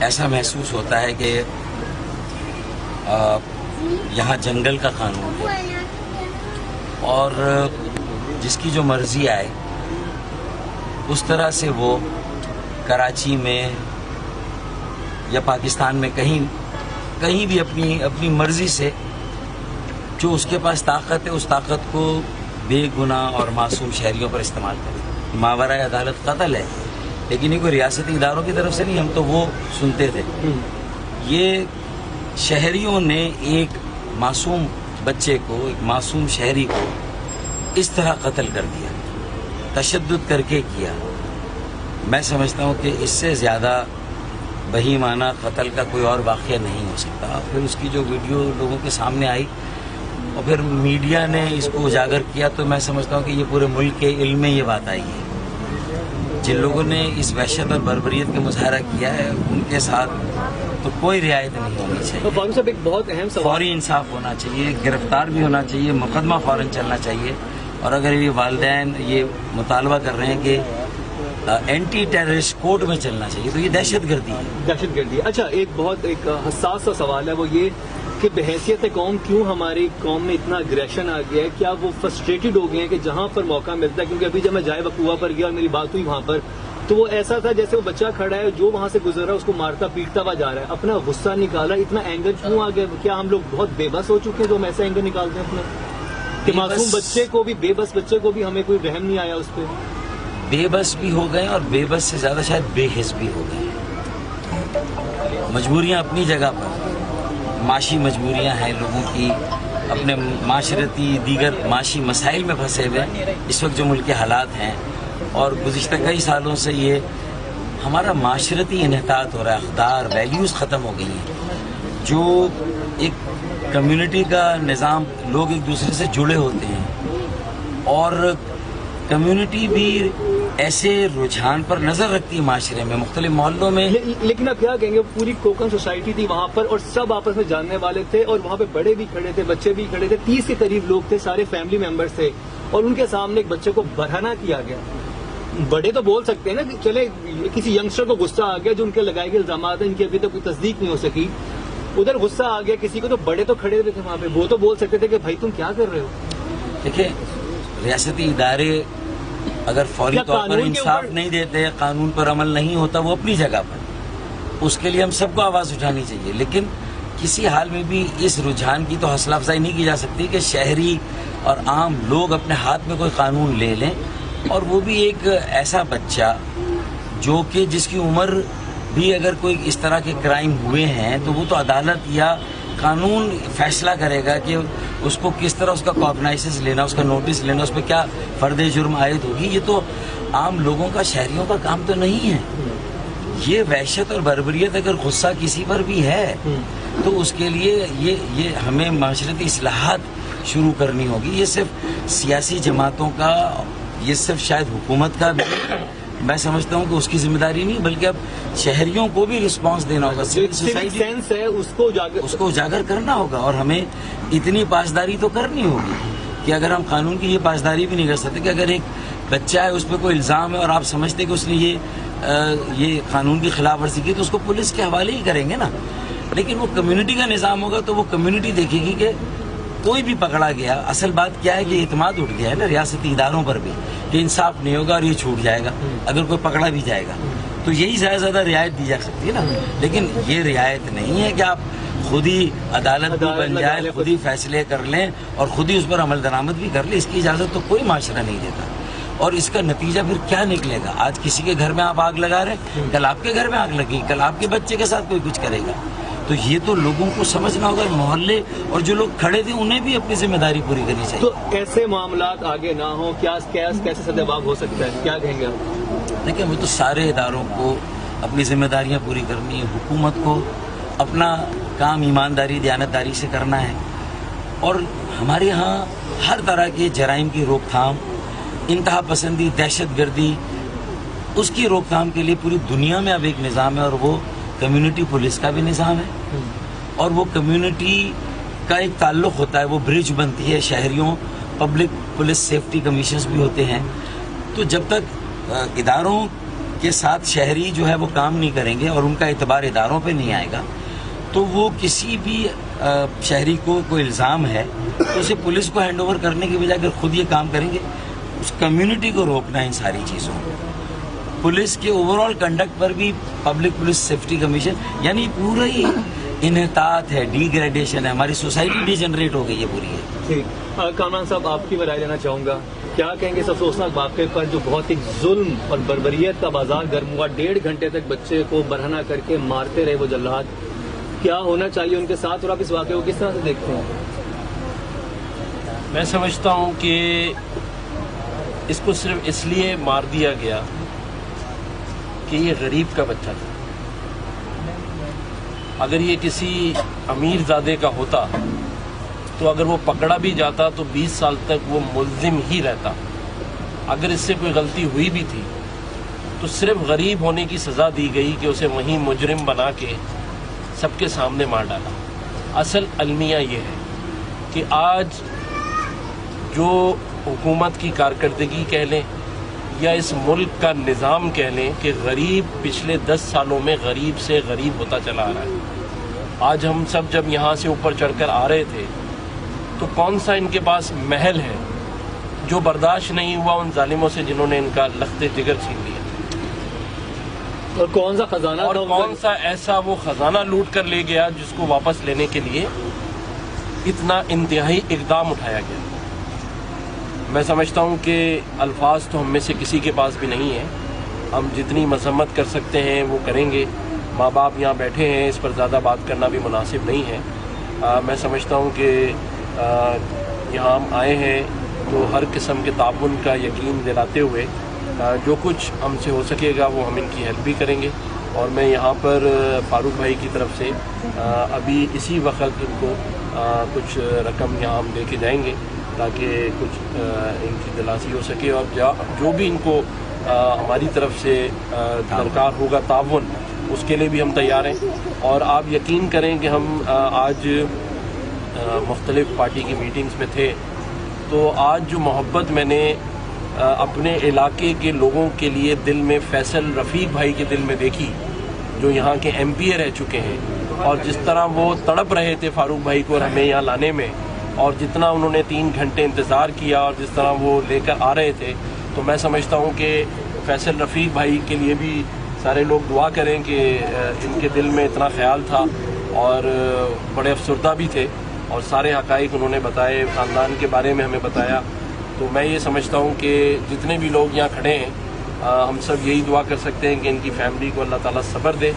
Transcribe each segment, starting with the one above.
ایسا محسوس ہوتا ہے کہ یہاں جنگل کا قانون ہے اور جس کی جو مرضی آئے اس طرح سے وہ کراچی میں یا پاکستان میں کہیں بھی اپنی مرضی سے جو اس کے پاس طاقت ہے اس طاقت کو بے گناہ اور معصوم شہریوں پر استعمال کرے. ماورائے عدالت قتل ہے لیکن یہ کوئی ریاستی اداروں کی طرف سے نہیں, ہم تو وہ سنتے تھے. یہ شہریوں نے ایک معصوم بچے کو, ایک معصوم شہری کو اس طرح قتل کر دیا, تشدد کر کے کیا. میں سمجھتا ہوں کہ اس سے زیادہ بہیمانہ قتل کا کوئی اور واقعہ نہیں ہو سکتا. پھر اس کی جو ویڈیو لوگوں کے سامنے آئی اور پھر میڈیا نے اس کو اجاگر کیا تو میں سمجھتا ہوں کہ یہ پورے ملک کے علم میں یہ بات آئی ہے. جن لوگوں نے اس وحشت اور بربریت کا مظاہرہ کیا ہے ان کے ساتھ تو کوئی رعایت نہیں ہونی چاہیے. فاروق صاحب ایک بہت اہم سوال, فوری انصاف ہونا چاہیے, گرفتار بھی ہونا چاہیے, مقدمہ فوراً چلنا چاہیے. اور اگر یہ والدین یہ مطالبہ کر رہے ہیں کہ اینٹی ٹیررسٹ کورٹ میں چلنا چاہیے تو یہ دہشت گردی ہے. دہشت گردی. اچھا ایک حساس سا سوال ہے, وہ یہ کہ بحیثیت قوم کیوں ہماری قوم میں اتنا اگریشن آ گیا ہے؟ کیا وہ فرسٹریٹڈ ہو گئے ہیں کہ جہاں پر موقع ملتا ہے, کیونکہ ابھی جب میں جائے وقوع پر گیا اور میری بات ہوئی وہاں پر تو وہ ایسا تھا جیسے وہ بچہ کھڑا ہے جو وہاں سے گزر رہا ہے اس کو مارتا پیٹتا ہوا جا رہا ہے, اپنا غصہ نکالا. اتنا اینگر کیوں آ گیا؟ کیا ہم لوگ بہت بے بس ہو چکے ہیں جو ہم ایسا اینگر نکالتے ہیں اپنا, کہ معصوم بچے کو بھی, بے بس بچے کو بھی ہمیں کوئی رحم نہیں آیا اس پہ؟ بے بس بھی ہو گئے اور بے بس سے زیادہ شاید بے حس بھی ہو گئے. مجبوریاں اپنی جگہ پر, معاشی مجبوریاں ہیں لوگوں کی, اپنے معاشرتی دیگر معاشی مسائل میں پھنسے ہوئے اس وقت جو ملک کے حالات ہیں. اور گزشتہ کئی سالوں سے یہ ہمارا معاشرتی انحطاط ہو رہا ہے, اقدار ویلیوز ختم ہو گئی ہیں. جو ایک کمیونٹی کا نظام, لوگ ایک دوسرے سے جڑے ہوتے ہیں اور کمیونٹی بھی ایسے رجحان پر نظر رکھتی ہے معاشرے میں, مختلف محلوں میں. لیکن اب کیا کہیں گے, پوری کوکن سوسائٹی تھی وہاں پر اور سب آپس میں جاننے والے تھے اور وہاں پہ بڑے بھی کھڑے تھے, بچے بھی کھڑے تھے, 30 کے قریب لوگ تھے, سارے فیملی ممبرز تھے, اور ان کے سامنے ایک بچے کو برہنہ کیا گیا. بڑے تو بول سکتے ہیں نا کہ چلے کسی ینگسٹر کو غصہ آ گیا, جو ان کے لگائے گئے الزامات ہیں ان کی ابھی تک کوئی تصدیق نہیں ہو سکی, ادھر غصہ آ گیا کسی کو, تو بڑے تو کھڑے ہوئے تھے وہاں پہ, وہ تو بول سکتے تھے کہ بھائی تم کیا کر رہے ہو. دیکھیں ریاستی ادارے اگر فوری طور پر انصاف نہیں دیتے, قانون پر عمل نہیں ہوتا, وہ اپنی جگہ پر, اس کے لیے ہم سب کو آواز اٹھانی چاہیے. لیکن کسی حال میں بھی اس رجحان کی تو حوصلہ افزائی نہیں کی جا سکتی کہ شہری اور عام لوگ اپنے ہاتھ میں کوئی قانون لے لیں, اور وہ بھی ایک ایسا بچہ جو کہ جس کی عمر بھی اگر کوئی اس طرح کے کرائم ہوئے ہیں تو وہ تو عدالت یا قانون فیصلہ کرے گا کہ اس کو کس طرح اس کا کاگنائسنس لینا, اس کا نوٹس لینا, اس پہ کیا فرد جرم عائد ہوگی. یہ تو عام لوگوں کا, شہریوں کا کام تو نہیں ہے. یہ وحشت اور بربریت اگر غصہ کسی پر بھی ہے تو اس کے لیے یہ ہمیں معاشرتی اصلاحات شروع کرنی ہوگی. یہ صرف سیاسی جماعتوں کا, یہ صرف شاید حکومت کا بھی میں سمجھتا ہوں کہ اس کی ذمہ داری نہیں, بلکہ اب شہریوں کو بھی رسپانس دینا ہوگا, سینس ہے اس کو اجاگر کرنا ہوگا. اور ہمیں اتنی پاسداری تو کرنی ہوگی کہ اگر ہم قانون کی یہ پاسداری بھی نہیں کر سکتے کہ اگر ایک بچہ ہے اس پہ کوئی الزام ہے اور آپ سمجھتے کہ اس نے یہ قانون کی خلاف ورزی کی تو اس کو پولیس کے حوالے ہی کریں گے نا. لیکن وہ کمیونٹی کا نظام ہوگا تو وہ کمیونٹی دیکھے گی کہ کوئی بھی پکڑا گیا. اصل بات کیا ہے کہ اعتماد اٹھ گیا ہے نا ریاستی اداروں پر بھی کہ انصاف نہیں ہوگا اور یہ چھوٹ جائے گا اگر کوئی پکڑا بھی جائے گا, تو یہی زیادہ رعایت دی جا سکتی ہے نا. لیکن یہ رعایت نہیں ہے کہ آپ خود ہی عدالت بھی بن جائے, خود ہی فیصلے کر لیں اور خود ہی اس پر عمل درآمد بھی کر لیں. اس کی اجازت تو کوئی معاشرہ نہیں دیتا. اور اس کا نتیجہ پھر کیا نکلے گا؟ آج کسی کے گھر میں آپ آگ لگا رہے ہیں, کل آپ کے گھر میں آگ لگی, کل آپ کے بچے کے ساتھ کوئی کچھ کرے گا. تو یہ تو لوگوں کو سمجھنا ہوگا, محلے اور جو لوگ کھڑے تھے انہیں بھی اپنی ذمہ داری پوری کرنی چاہیے. تو ایسے معاملات آگے نہ ہوں, کیا کیسے سدباب ہو سکتا ہے, کیا کہیں گے آپ؟ دیکھیں وہ تو سارے اداروں کو اپنی ذمہ داریاں پوری کرنی ہے, حکومت کو اپنا کام ایمانداری دیانتداری سے کرنا ہے. اور ہمارے یہاں ہر طرح کے جرائم کی روک تھام, انتہا پسندی, دہشت گردی, اس کی روک تھام کے لیے پوری دنیا میں اب ایک نظام ہے, اور وہ کمیونٹی پولیس کا بھی نظام ہے. اور وہ کمیونٹی کا ایک تعلق ہوتا ہے, وہ برج بنتی ہے شہریوں, پبلک پولیس سیفٹی کمیشنز بھی ہوتے ہیں. تو جب تک اداروں کے ساتھ شہری جو ہے وہ کام نہیں کریں گے اور ان کا اعتبار اداروں پہ نہیں آئے گا تو وہ کسی بھی شہری کو کوئی الزام ہے تو اسے پولیس کو ہینڈ اوور کرنے کی بجائے اگر خود یہ کام کریں گے اس کمیونٹی کو روکنا ہے ان ساری چیزوں کو. پولیس کے اوور آل کنڈکٹ پر بھی پبلک پولیس سیفٹی کمیشن یعنی پورا ہی انحطاط ہے, ڈی گریڈیشن ہے, ہماری سوسائٹی ڈی جنریٹ ہو گئی ہے پوری ہے. ٹھیک. کامران صاحب آپ کی رائے لینا چاہوں گا, کیا کہیں گے اس افسوسناک واقعے پر جو بہت ہی ظلم اور بربریت کا بازار گرم ہوا, 1.5 گھنٹے تک بچے کو برہنہ کر کے مارتے رہے وہ جلاد, کیا ہونا چاہیے ان کے ساتھ اور آپ اس واقعے کو کس طرح سے دیکھتے ہیں؟ میں سمجھتا ہوں کہ اس کو صرف اس لیے مار دیا گیا کہ یہ غریب کا بچہ تھا. اگر یہ کسی امیر زادے کا ہوتا تو اگر وہ پکڑا بھی جاتا تو 20 سال تک وہ ملزم ہی رہتا. اگر اس سے کوئی غلطی ہوئی بھی تھی تو صرف غریب ہونے کی سزا دی گئی کہ اسے وہیں مجرم بنا کے سب کے سامنے مار ڈالا. اصل المیہ یہ ہے کہ آج جو حکومت کی کارکردگی کہہ لیں یا اس ملک کا نظام کہہ لیں کہ غریب پچھلے 10 سالوں میں غریب سے غریب ہوتا چلا آ رہا ہے. آج ہم سب جب یہاں سے اوپر چڑھ کر آ رہے تھے تو کون سا ان کے پاس محل ہے جو برداشت نہیں ہوا ان ظالموں سے جنہوں نے ان کا لخت جگر چھین لیا, اور کون سا خزانہ اور کون سا ایسا وہ خزانہ لوٹ کر لے گیا جس کو واپس لینے کے لیے اتنا انتہائی اقدام اٹھایا گیا. میں سمجھتا ہوں کہ الفاظ تو ہم میں سے کسی کے پاس بھی نہیں ہیں. ہم جتنی مذمت کر سکتے ہیں وہ کریں گے. ماں باپ یہاں بیٹھے ہیں, اس پر زیادہ بات کرنا بھی مناسب نہیں ہے. میں سمجھتا ہوں کہ یہاں ہم آئے ہیں تو ہر قسم کے تعاون کا یقین دلاتے ہوئے جو کچھ ہم سے ہو سکے گا وہ ہم ان کی ہیلپ بھی کریں گے. اور میں یہاں پر فاروق بھائی کی طرف سے ابھی اسی وقت ان کو کچھ رقم یہاں ہم دے کے جائیں گے تاکہ کچھ ان کی تلاشی ہو سکے, اور جو بھی ان کو ہماری طرف سے درکار ہوگا تعاون اس کے لیے بھی ہم تیار ہیں. اور آپ یقین کریں کہ ہم آج مختلف پارٹی کی میٹنگز میں تھے تو آج جو محبت میں نے اپنے علاقے کے لوگوں کے لیے دل میں فیصل رفیق بھائی کے دل میں دیکھی جو یہاں کے ایم پی اے رہ چکے ہیں, اور جس طرح وہ تڑپ رہے تھے فاروق بھائی کو اور ہمیں یہاں لانے میں, اور جتنا انہوں نے 3 گھنٹے انتظار کیا اور جس طرح وہ لے کر آ رہے تھے, تو میں سمجھتا ہوں کہ فیصل رفیق بھائی کے لیے بھی سارے لوگ دعا کریں کہ ان کے دل میں اتنا خیال تھا اور بڑے افسردہ بھی تھے اور سارے حقائق انہوں نے بتائے, خاندان کے بارے میں ہمیں بتایا. تو میں یہ سمجھتا ہوں کہ جتنے بھی لوگ یہاں کھڑے ہیں ہم سب یہی دعا کر سکتے ہیں کہ ان کی فیملی کو اللہ تعالیٰ صبر دے,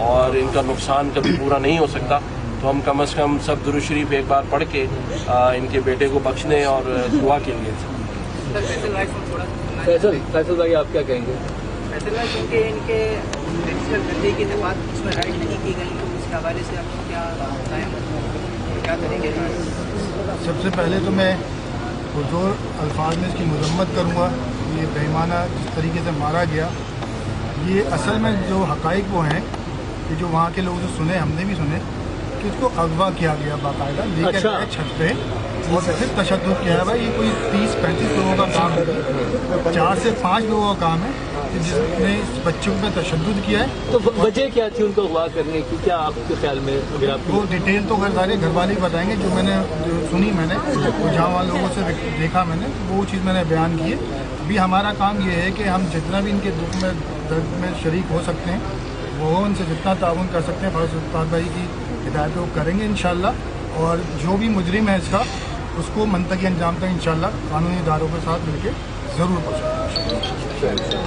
اور ان کا نقصان کبھی پورا نہیں ہو سکتا. تو ہم کم از کم سب درود شریف ایک بار پڑھ کے ان کے بیٹے کو بخشنے اور دعا کے لیے. فیصل بھائی آپ کیا کہیں گے؟ فیصل بھائی کیونکہ ان کے بندے کی دفعات اس میں رائٹ نہیں کی گئی تو اس کے حوالے سے آپ کو کیا کریں گے؟ سب سے پہلے تو میں پرزور الفاظ میں اس کی مذمت کروں گا. یہ بےمانہ جس طریقے سے مارا گیا, یہ اصل میں جو حقائق وہ ہیں کہ جو وہاں کے لوگ جو سنے, ہم نے بھی سنے کہ اس کو اغوا کیا گیا باقاعدہ لے کے گئے چھت پہ اور پھر تشدد کیا ہے. بھائی یہ کوئی 30-35 لوگوں کا کام ہے, 4 سے 5 لوگوں کا کام ہے کہ جس نے اس بچوں پہ تشدد کیا ہے. تو وجہ کیا تھی ان کو اغوا کرنے کی, کیا آپ کے خیال میں؟ اگر آپ وہ ڈیٹیل تو سارے گھر والے بتائیں گے, جو میں نے سنی میں نے جہاں وہاں لوگوں سے دیکھا میں نے, وہ چیز میں نے بیان کی ہے. ابھی ہمارا کام یہ ہے کہ ہم جتنا بھی ان کے دکھ میں درد میں شریک ہو سکتے ہیں وہ ان سے جتنا تعاون کر سکتے ہیں فاروق استاد بھائی کی ہدایت کو کریں گے انشاءاللہ. اور جو بھی مجرم ہے اس کا اس کو منطقی انجام تک انشاءاللہ قانونی اداروں کے ساتھ مل کے ضرور پہنچائیں گے.